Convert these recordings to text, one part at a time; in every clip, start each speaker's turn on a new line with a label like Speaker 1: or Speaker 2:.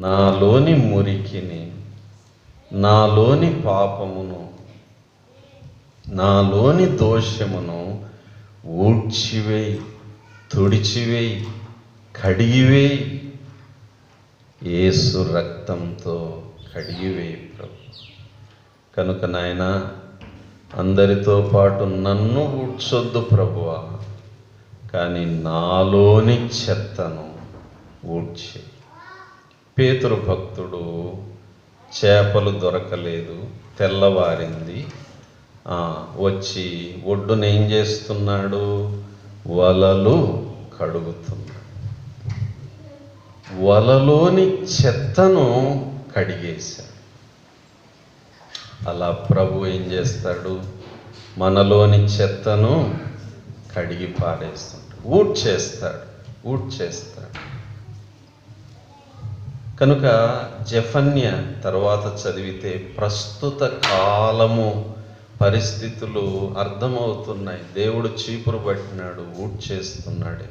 Speaker 1: నాలోని మురికిని, నాలోని పాపమును, నాలోని దోషమును ఊడ్చివేయి, తుడిచివేయి, కడిగివేయి. యేసు రక్తంతో కడిగివేయి ప్రభు. కనుక నాయనా, అందరితో పాటు నన్ను ఊడ్చొద్దు ప్రభువా, కానీ నాలోని చెత్తను ఊడ్చి. పేతురు భక్తుడు చేపలు దొరకలేదు, తెల్లవారింది, వచ్చి ఒడ్డున ఏం చేస్తున్నాడు? వలలు కడుగుతున్నాడు. వలలోని చెత్తను కడిగేశాడు. అలా ప్రభు ఏం చేస్తాడు? మనలోని చెత్తను కడిగి పారేస్తాడు, ఊడ్చేస్తాడు. కనుక జెఫన్య తర్వాత చదివితే ప్రస్తుత కాలము పరిస్థితులు అర్థమవుతున్నాయి. దేవుడు చీపురు పట్టినాడు, ఊడ్చేస్తున్నాడే.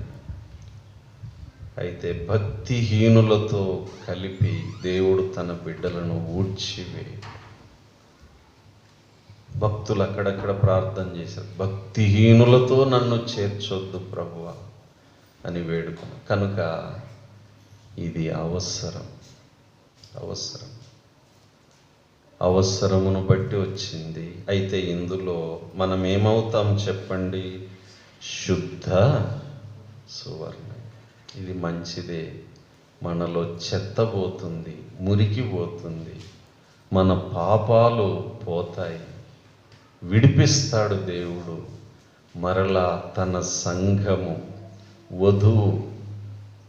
Speaker 1: అయితే భక్తిహీనులతో కలిపి దేవుడు తన బిడ్డలను ఊడ్చివేయి. భక్తులు అక్కడక్కడ ప్రార్థన చేశారు, భక్తిహీనులతో నన్ను చేర్చొద్దు ప్రభువా అని వేడుకున్నాను. కనుక ఇది అవసరమును బట్టి వచ్చింది. అయితే ఇందులో మనం ఏమవుతాం చెప్పండి? శుద్ధ సువర్ణ. ఇది మంచిదే. మనలో చెత్త పోతుంది, మురికి పోతుంది, మన పాపాలు పోతాయి, విడిపిస్తాడు దేవుడు. మరలా తన సంఘము, వధువు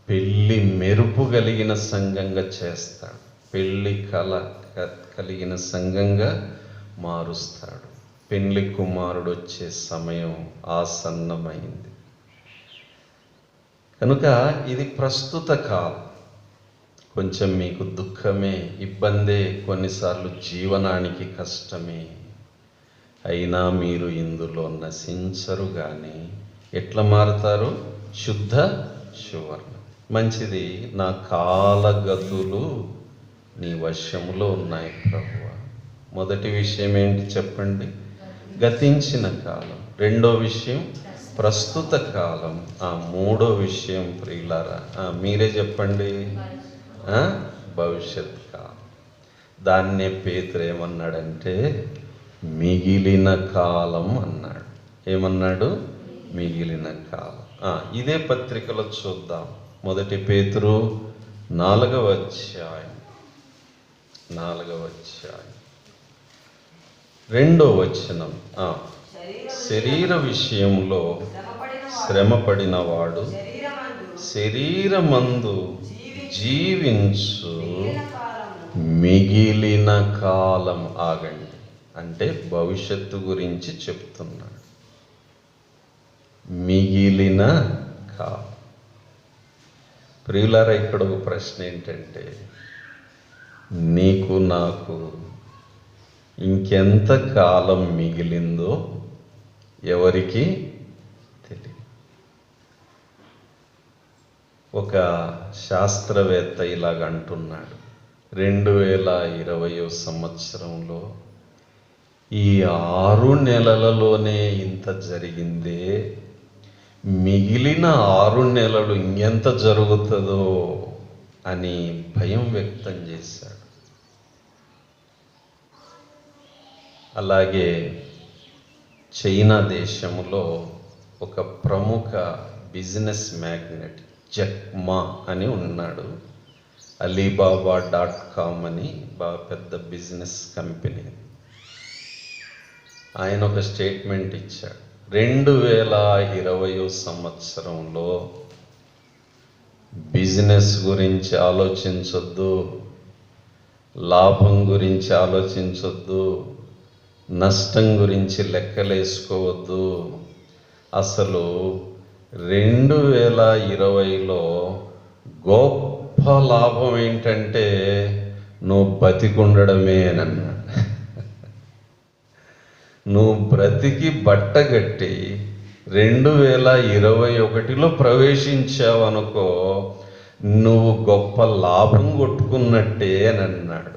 Speaker 1: పెళ్ళి మెరుపు కలిగిన సంఘంగా చేస్తాడు, పెళ్ళి కళ కలిగిన సంఘంగా మారుస్తాడు. పెళ్లి కుమారుడు వచ్చే సమయం ఆసన్నమైంది. కనుక ఇది ప్రస్తుత కాలం. కొంచెం మీకు దుఃఖమే, ఇబ్బందే, కొన్నిసార్లు జీవనానికి కష్టమే. అయినా మీరు ఇందులో నశించరు. కానీ ఎట్లా మారుతారు? శుద్ధ సువర్ణ. మంచిది. నా కాలగతులు నీ వశములో ఉన్నాయి ప్రభువా. మొదటి విషయం ఏంటి చెప్పండి? గతించిన కాలం. రెండో విషయం ప్రస్తుత కాలం. మూడో విషయం ప్రియులారా, మీరే చెప్పండి. భవిష్యత్ కాలం. దాన్నే పేతురు ఏమన్నాడంటే మిగిలిన కాలం అన్నాడు. ఏమన్నాడు? మిగిలిన కాలం. ఇదే పత్రికలో చూద్దాం. మొదటి పేతురు 4వ అధ్యాయం 2వ వచనం. శరీర విషయంలో శ్రమపడిన వాడు శరీరమందు జీవించు మిగిలిన కాలం. ఆగండి, అంటే భవిష్యత్తు గురించి చెప్తున్నాడు. మిగిలిన కాలం. ప్రియులారా, ఇక్కడ ఒక ప్రశ్న ఏంటంటే, నీకు నాకు ఇంకెంత కాలం మిగిలిందో ఎవరికి తెలియదు. ఒక శాస్త్రవేత్త ఇలాగ అంటున్నాడు, 2020 సంవత్సరంలో ఈ 6 నెలలలోనే ఇంత జరిగిందే, మిగిలిన 6 నెలలు ఇంకెంత జరుగుతుందో అని భయం వ్యక్తం చేశాడు. అలాగే చైనా దేశంలో ఒక ప్రముఖ బిజినెస్ మ్యాగ్నెట్ జక్మా అని ఉన్నాడు. alibaba.com అని బాగా పెద్ద బిజినెస్ కంపెనీ. ఆయన ఒక స్టేట్మెంట్ ఇచ్చాడు. 2020 సంవత్సరంలో బిజినెస్ గురించి ఆలోచించొద్దు, లాభం గురించి ఆలోచించొద్దు, నష్టం గురించి లెక్కలేసుకోవద్దు. అసలు 2020లో గొప్ప లాభం ఏంటంటే నువ్వు బతికుండడమే అని అన్నాడు. నువ్వు బ్రతికి బట్టగట్టి 2021లో ప్రవేశించావనుకో, నువ్వు గొప్ప లాభం కొట్టుకున్నట్టే అని అన్నాడు.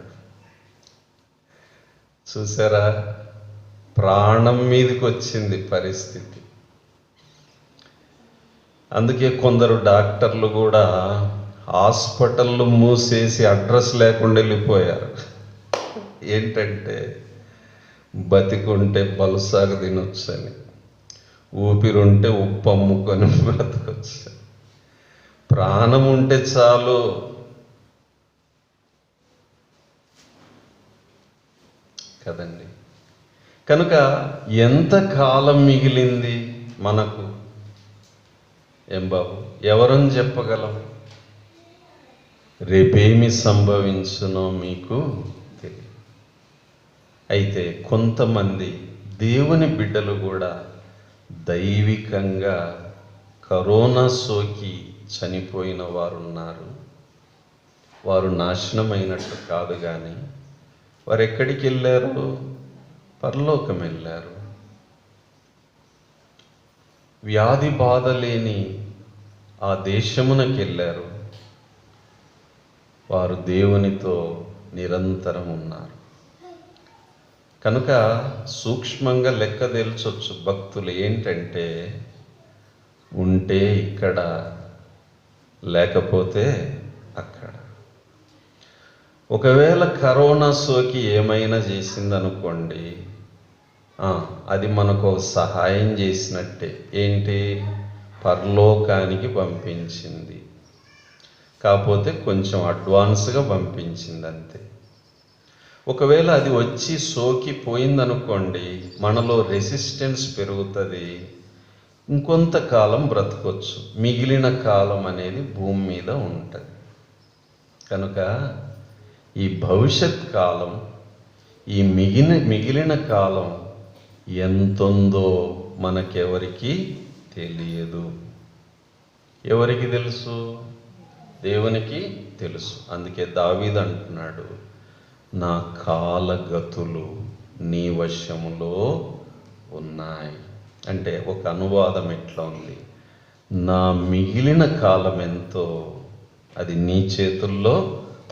Speaker 1: చూసారా, ప్రాణం మీదకి వచ్చింది పరిస్థితి. అందుకే కొందరు డాక్టర్లు కూడా హాస్పిటళ్ళు మూసేసి అడ్రస్ లేకుండా వెళ్ళిపోయారు. ఏంటంటే బతికుంటే బలుసాగు తినొచ్చు అని, ఊపిరుంటే ఉప్పు అమ్ముకొని బ్రతకొచ్చు, ప్రాణం ఉంటే చాలు. కదండి. కనుక ఎంత కాలం మిగిలింది మనకు? ఏం బాబు, ఎవరని చెప్పగలం? రేపేమి సంభవించునో మీకు తెలియదు. అయితే కొంతమంది దేవుని బిడ్డలు కూడా దైవికంగా కరోనా సోకి చనిపోయిన వారు ఉన్నారు. వారు నాశనమైనట్టు కాదు, కానీ వారు ఎక్కడికి వెళ్ళారు? పరలోకం వెళ్ళారు. వ్యాధి బాధ లేని ఆ దేశమునకు వెళ్ళారు. వారు దేవునితో నిరంతరం ఉన్నారు. కనుక సూక్ష్మంగా లెక్క తేల్చొచ్చు భక్తులు. ఏంటంటే, ఉంటే ఇక్కడ, లేకపోతే అక్కడ. ఒకవేళ కరోనా సోకి ఏమైనా చేసిందనుకోండి, అది మనకు సహాయం చేసినట్టే. ఏంటి? పరలోకానికి పంపించింది. కాకపోతే కొంచెం అడ్వాన్స్గా పంపించింది అంతే. ఒకవేళ అది వచ్చి సోకిపోయిందనుకోండి, మనలో రెసిస్టెన్స్ పెరుగుతుంది, ఇంకొంతకాలం బ్రతకొచ్చు, మిగిలిన కాలం అనేది భూమి మీద ఉంటుంది. కనుక ఈ భవిష్యత్ కాలం, ఈ మిగిలిన కాలం ఎంతుందో మనకెవరికి తెలియదు. ఎవరికి తెలుసు? దేవునికి తెలుసు. అందుకే దావీదు అంటున్నాడు, నా కాలగతులు నీ వశములో ఉన్నాయి. అంటే ఒక అనువాదం ఎట్లా ఉంది? నా మిగిలిన కాలం ఎంతో అది నీ చేతుల్లో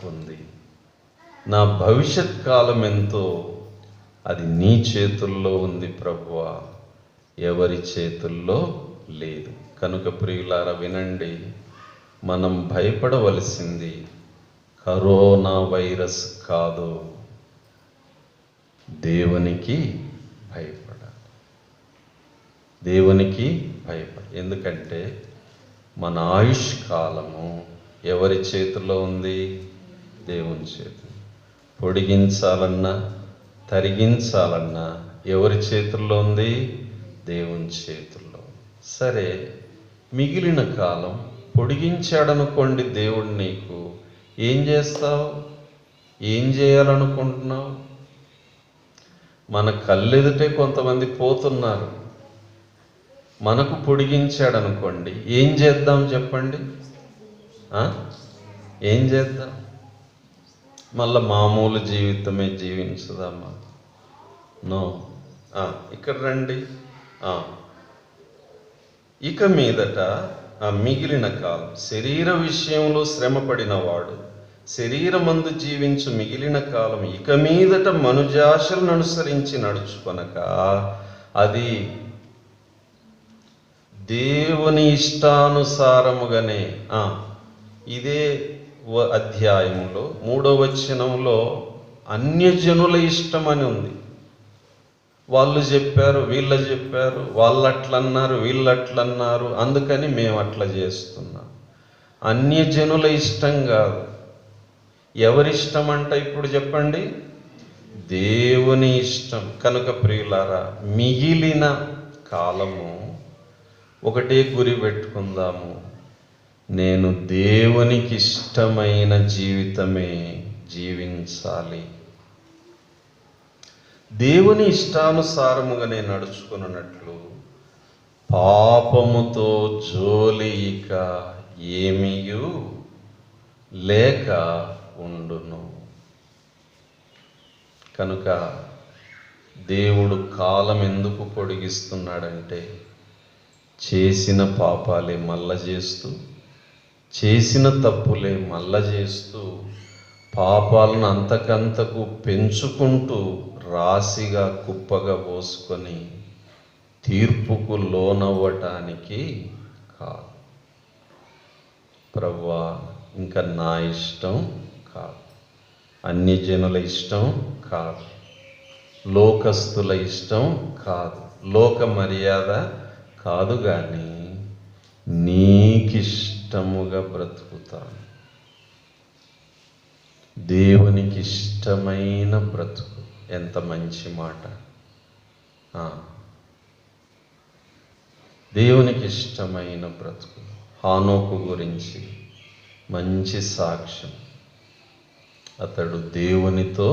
Speaker 1: ఉంది. నా భవిష్యత్ కాలం ఎంతో అది నీ చేతుల్లో ఉంది ప్రభువా, ఎవరి చేతుల్లో లేదు. కనుక ప్రియులారా వినండి, మనం భయపడవలసింది కరోనా వైరస్ కాదు, దేవునికి భయపడాలి. దేవునికి భయపడాలి. ఎందుకంటే మన ఆయుష్ కాలము ఎవరి చేతుల్లో ఉంది? దేవుని చేతుల్లో. పొడిగించాలన్నా తరిగించాలన్నా ఎవరి చేతుల్లో ఉంది? దేవుని చేతుల్లో. సరే, మిగిలిన కాలం పొడిగించాడనుకోండి దేవుడు, నీకు ఏం చేస్తావు? ఏం చేయాలనుకుంటున్నావు? మన కళ్ళెదుటే కొంతమంది పోతున్నారు. మనకు పొడిగించాడనుకోండి, ఏం చేద్దాం చెప్పండి? ఏం చేద్దాం? మళ్ళా మామూలు జీవితమే జీవించుదామా? నో. ఇక్కడ రండి. ఇక మీదట మిగిలిన కాలం, శరీర విషయంలో శ్రమపడినవాడు శరీరమందు జీవించు మిగిలిన కాలం ఇక మీదట మనుజాశలను అనుసరించి నడుచుకొనక అది దేవుని ఇష్టానుసారముగానే. ఇదే అధ్యాయంలో 3వ వచనంలో అన్యజనుల ఇష్టం అని ఉంది. వాళ్ళు చెప్పారు, వీళ్ళు చెప్పారు, వాళ్ళు అట్లన్నారు, వీళ్ళు అట్లన్నారు, అందుకని మేము అట్లా చేస్తున్నాం. అన్యజనుల ఇష్టం కాదు. ఎవరిష్టం అంట ఇప్పుడు చెప్పండి? దేవుని ఇష్టం. కనుక ప్రియులారా, మిగిలిన కాలము ఒకటే గురి పెట్టుకుందాము, నేను దేవునికి ఇష్టమైన జీవితమే జీవించాలి, దేవుని ఇష్టానుసారముగానే నడుచుకున్నట్లు పాపముతో జోలి ఇక ఏమీయు లేక ఉండును. కనుక దేవుడు కాలం ఎందుకు పొడిగిస్తున్నాడంటే, చేసిన పాపాలే మళ్ళా చేస్తూ చేసిన తప్పులే మళ్ళా చేస్తూ పాపాలను అంతకంతకు పెంచుకుంటూ రాశిగా కుప్పగా పోసుకొని తీర్పుకు లోనవ్వటానికి కాదు. ప్రభువా, ఇంకా నా ఇష్టం కాదు, అన్ని జనుల ఇష్టం కాదు, లోకస్తుల ఇష్టం కాదు, లోక మర్యాద కాదు, కానీ నీకిష్టముగా బ్రతుకుతాను. దేవునికి ఇష్టమైన బ్రతుకు. ఎంత మంచి మాట! దేవునికి ఇష్టమైన బ్రతుకు. హానోకు గురించి మంచి సాక్ష్యం. అతడు దేవునితో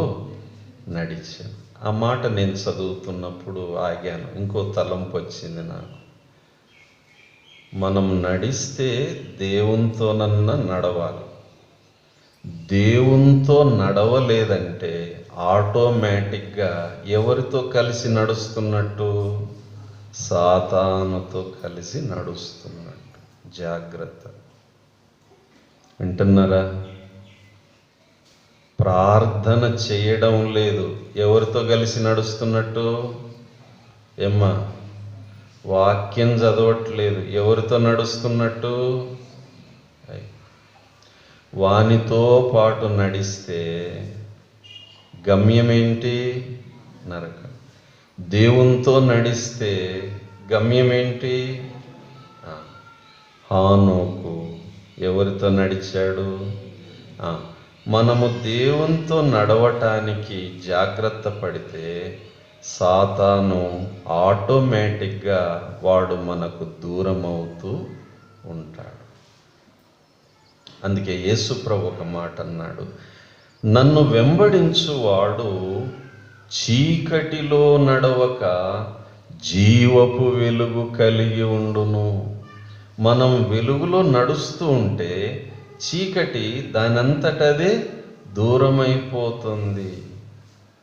Speaker 1: నడిచాడు. ఆ మాట నేను చదువుతున్నప్పుడు ఆగాను. ఇంకో తలంపు వచ్చింది నాకు. మనం నడిస్తే దేవునితోనన్నా నడవాలి. దేవునితో నడవలేదంటే ఆటోమేటిక్గా ఎవరితో కలిసి నడుస్తున్నట్టు? సాతానుతో కలిసి నడుస్తున్నట్టు. జాగ్రత్త. వింటున్నారా? ప్రార్థన చేయడం లేదు, ఎవరితో కలిసి నడుస్తున్నట్టు? ఏమ్మా, వాక్యం చదవట్లేదు, ఎవరితో నడుస్తున్నట్టు? వానితో పాటు నడిస్తే గమ్యం ఏంటి? నరకం. దేవునితో నడిస్తే గమ్యం ఏంటి? హానోకు ఎవరితో నడిచాడు? మనము దేవునితో నడవటానికి జాగ్రత్త పడితే సాతాను ఆటోమేటిక్గా వాడు మనకు దూరం అవుతూ ఉంటాడు. అందుకే యేసుప్రభు ఒక మాట అన్నాడు, నన్ను వెంబడించువాడు చీకటిలో నడవక జీవపు వెలుగు కలిగి ఉండును. మనం వెలుగులో నడుస్తూ ఉంటే చీకటి దానంతటదే దూరమైపోతుంది.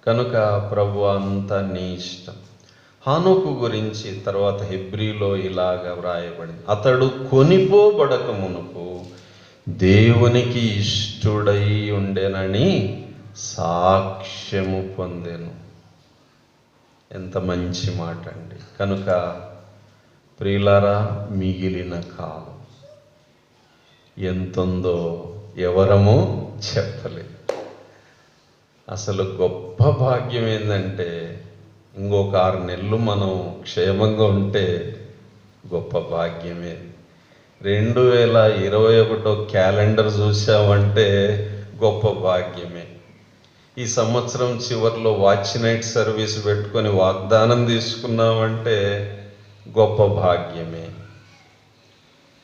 Speaker 1: కనుక ప్రభు అంతా నీ ఇష్టం. హానోకు గురించి తర్వాత హెబ్రీలో ఇలాగా వ్రాయబడింది, అతడు కొనిపోబడక మునుపు దేవునికి ఇష్టుడై ఉండెనని సాక్ష్యము పొందెను. ఎంత మంచి మాట అండి. కనుక ప్రియులారా, మిగిలిన కాలం ఎంతుందో ఎవరమో చెప్పలేదు. అసలు గొప్ప భాగ్యం ఏంటంటే ఇంకొక 6 నెలలు మనం క్షేమంగా ఉంటే గొప్ప భాగ్యమే. 2021 క్యాలెండర్ చూసామంటే గొప్ప భాగ్యమే. ఈ సంవత్సరం చివరిలో వాచ్ నైట్ సర్వీస్ పెట్టుకొని వాగ్దానం తీసుకున్నామంటే గొప్ప భాగ్యమే.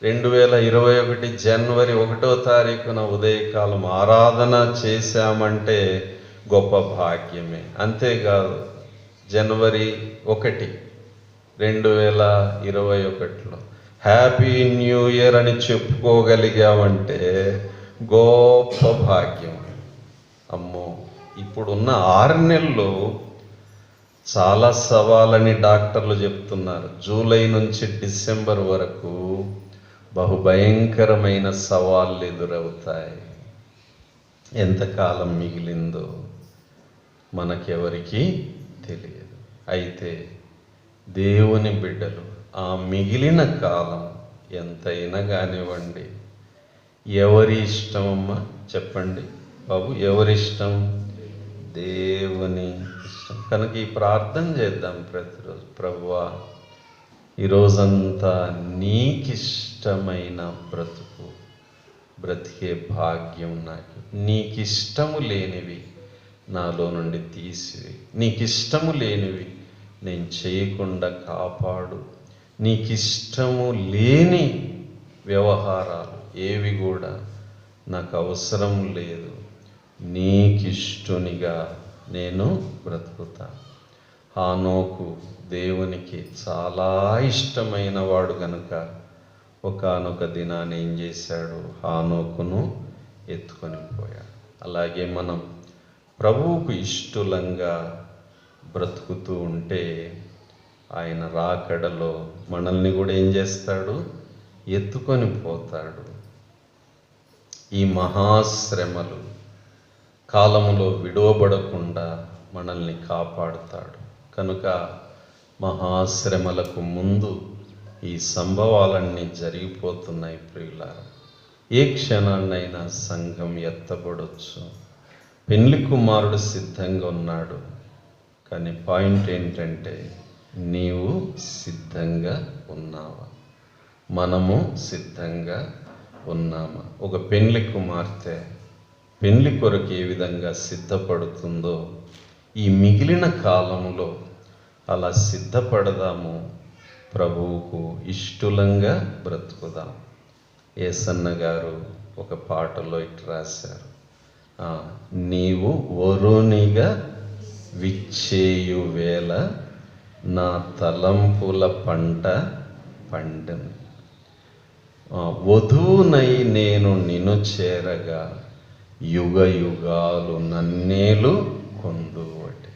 Speaker 1: 2021 జనవరి 1వ తారీఖున ఉదయకాలం ఆరాధన చేశామంటే గొప్ప భాగ్యమే. అంతేకాదు, జనవరి 1, 2021లో హ్యాపీ న్యూ ఇయర్ అని చెప్పుకోగలిగామంటే గొప్ప భాగ్యం. అమ్మో, ఇప్పుడున్న 6 నెలలు చాలా సవాలని డాక్టర్లు చెప్తున్నారు. జూలై నుంచి డిసెంబర్ వరకు బహుభయంకరమైన సవాళ్ళు ఎదురవుతాయి. ఎంతకాలం మిగిలిందో మనకెవరికి తెలియదు. అయితే దేవుని బిడ్డలు ఆ మిగిలిన కాలం ఎంతైనా కానివ్వండి, ఎవరి ఇష్టమమ్మా చెప్పండి బాబు? ఎవరి ఇష్టం? దేవుని ఇష్టం. కనుక ఈ ప్రార్థన చేద్దాం ప్రతిరోజు, ప్రభువా, ఈరోజంతా నీకిష్టమైన బ్రతికే భాగ్యం నాకు. నీకిష్టము లేనివి నాలో నుండి తీసివి, నీకిష్టము లేనివి నేను చేయకుండా కాపాడు. నీకిష్టము లేని వ్యవహారాలు ఏవి కూడా నాకు అవసరం లేదు. నీకిష్టునిగా నేను బ్రతుకుతా. హానోకు దేవునికి చాలా ఇష్టమైన వాడు గనుక ఒకానొక దినాన్ని ఏం చేశాడు? హానోకును ఎత్తుకొని పోయాడు. అలాగే మనం ప్రభువుకు ఇష్టలంగా బ్రతుకుతూ ఉంటే ఆయన రాకడలో మనల్ని కూడా ఏం చేస్తాడు? ఎత్తుకొని పోతాడు. ఈ మహాశ్రమలు కాలములో విడువబడకుండా మనల్ని కాపాడుతాడు. కనుక మహాశ్రమలకు ముందు ఈ సంభవాలన్నీ జరిగిపోతున్నాయి ప్రియులారా. ఏ క్షణాన్నైనా సంఘం ఎత్తబడొచ్చు. పెళ్లి కుమారుడు సిద్ధంగా ఉన్నాడు. కానీ పాయింట్ ఏంటంటే, నీవు సిద్ధంగా ఉన్నావా? మనము సిద్ధంగా ఉన్నామా? ఒక పెళ్లి కుమార్తె పెళ్లి కొరకు ఏ విధంగా సిద్ధపడుతుందో, ఈ మిగిలిన కాలంలో అలా సిద్ధపడదాము. ప్రభువుకు ఇష్టలంగా బ్రతుకుదాం. యేసన్న గారు ఒక పాటలో ఇటు రాశారు, నీవు వరునిగా విచ్చేయు వేళ నా తలంపుల పంట పండెను. వధువునై నేను నిన్ను చేరగా యుగ యుగాలు నన్నేలు కొందువటి.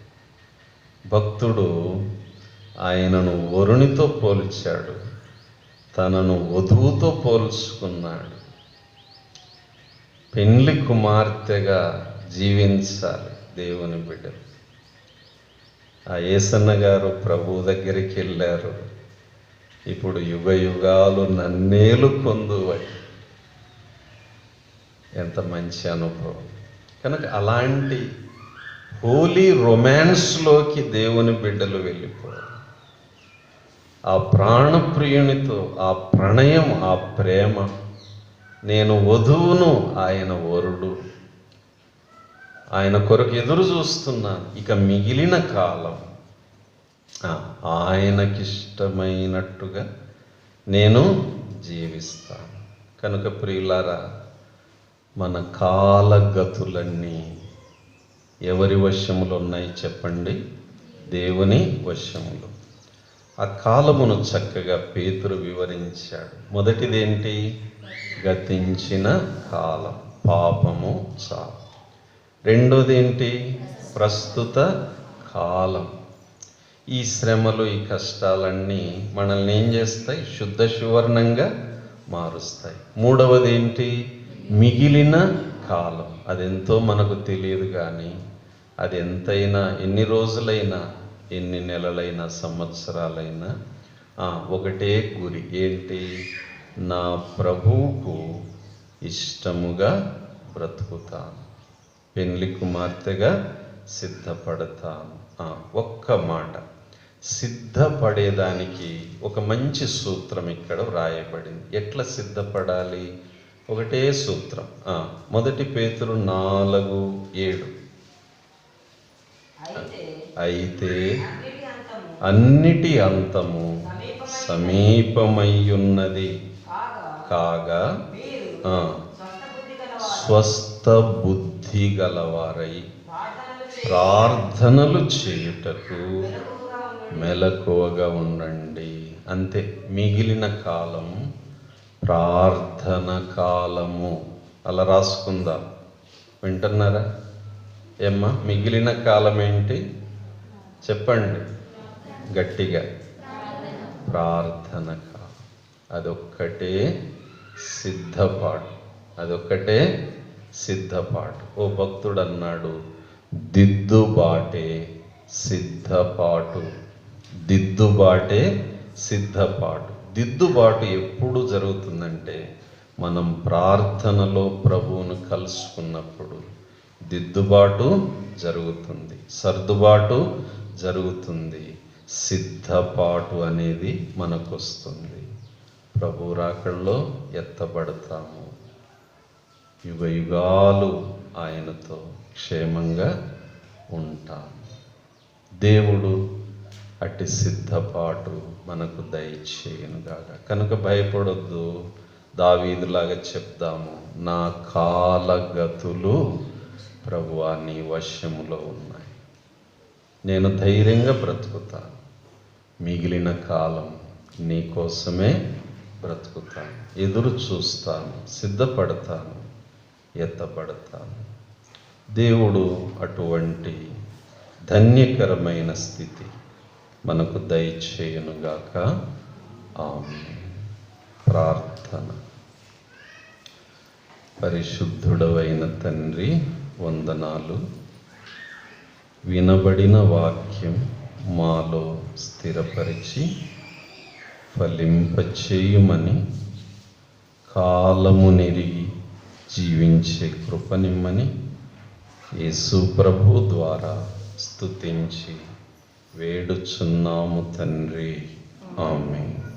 Speaker 1: భక్తుడు ఆయనను వరునితో పోల్చాడు, తనను వధువుతో పోల్చుకున్నాడు. పెండ్లి కుమార్తెగా జీవించాలి దేవుని బిడ్డలు. ఆ యేసన్న గారు ప్రభు దగ్గరికి వెళ్ళారు. ఇప్పుడు యుగ యుగాలు నన్నేలు కొందువటి. ఎంత మంచి అనుభవం. కనుక అలాంటి హోలీ రొమాన్స్లోకి దేవుని బిడ్డలు వెళ్ళిపోవాలి. ఆ ప్రాణప్రియునితో ఆ ప్రణయం, ఆ ప్రేమ, నేను వధువును, ఆయన వరుడు, ఆయన కొరకు ఎదురు చూస్తున్నాను. ఇక మిగిలిన కాలం ఆయనకిష్టమైనట్టుగా నేను జీవిస్తాను. కనుక ప్రియులారా, మన కాలగతులన్నీ ఎవరి వశములో ఉన్నాయి చెప్పండి? దేవుని వశములో. ఆ కాలమును చక్కగా పేతురు వివరించాడు. మొదటిదేంటి? గతించిన కాలం, పాపము, చావు. రెండోదేంటి? ప్రస్తుత కాలం. ఈ శ్రమలు, ఈ కష్టాలన్నీ మనల్ని ఏం చేస్తాయి? శుద్ధ సువర్ణంగా మారుస్తాయి. మూడవదేంటి? మిగిలిన కాలం. అదెంతో మనకు తెలియదు, కానీ అది ఎంతైనా, ఎన్ని రోజులైనా, ఎన్ని నెలలైనా, సంవత్సరాలైనా ఒకటే గురి. ఏంటి? నా ప్రభువుకు ఇష్టముగా బ్రతుకుతాను, పెళ్లి కుమార్తెగా సిద్ధపడతాను. ఒక్క మాట, సిద్ధపడేదానికి ఒక మంచి సూత్రం ఇక్కడ వ్రాయబడింది. ఎట్లా సిద్ధపడాలి? ఒకటే సూత్రం. మొదటి పేతురు 4:7. అయితే అన్నిటి అంతము సమీపమయ్యున్నది కాగా స్వస్థ బుద్ధి గలవారై ప్రార్థనలు చేయుటకు మెలకువగా ఉండండి. అంతే. మిగిలిన కాలం ప్రార్థన కాలము. అలా రాసుకుందా? వింటున్నారా ఏమ్మా? మిగిలిన కాలం ఏంటి చెప్పండి గట్టిగా? ప్రార్థన కాలం. అదొక్కటే సిద్ధపాటు, అదొక్కటే సిద్ధపాటు. ఓ భక్తుడు అన్నాడు, దిద్దుబాటే సిద్ధపాటు, దిద్దుబాటే సిద్ధపాటు. దిద్దుబాటు ఎప్పుడు జరుగుతుందంటే, మనం ప్రార్థనలో ప్రభువును కలుసుకున్నప్పుడు దిద్దుబాటు జరుగుతుంది, సర్దుబాటు జరుగుతుంది, సిద్ధపాటు అనేది మనకు వస్తుంది. ప్రభు రాకడలో ఎత్తబడతాము, యుగ యుగాలు ఆయనతో క్షేమంగా ఉంటాము. దేవుడు అట్టి సిద్ధపాటు మనకు దయచేయునుగాక. కనుక భయపడొద్దు, దావీదులాగా చెప్దాము, నా కాలగతులు ప్రభువా నీ వశములో ఉన్నాయి, నేను ధైర్యంగా బ్రతుకుతాను, మిగిలిన కాలం నీ కోసమే బ్రతుకుతాను, ఎదురు చూస్తాను, సిద్ధపడతాను, ఎత్తపడతాను. దేవుడు అటువంటి ధన్యకరమైన స్థితి మనకు దయచేయునుగాక. ఆమేన్. ప్రార్థన. పరిశుద్ధుడవైన తండ్రి, వందనాలు. వినబడిన వాక్యం మాలో స్థిరపరిచి ఫలింపచేయుమని, కాలము నెరిగి జీవించే కృపనిమ్మని యేసు ప్రభు ద్వారా స్తుతించి వేడుచున్నాము తండ్రి. ఆమేన్.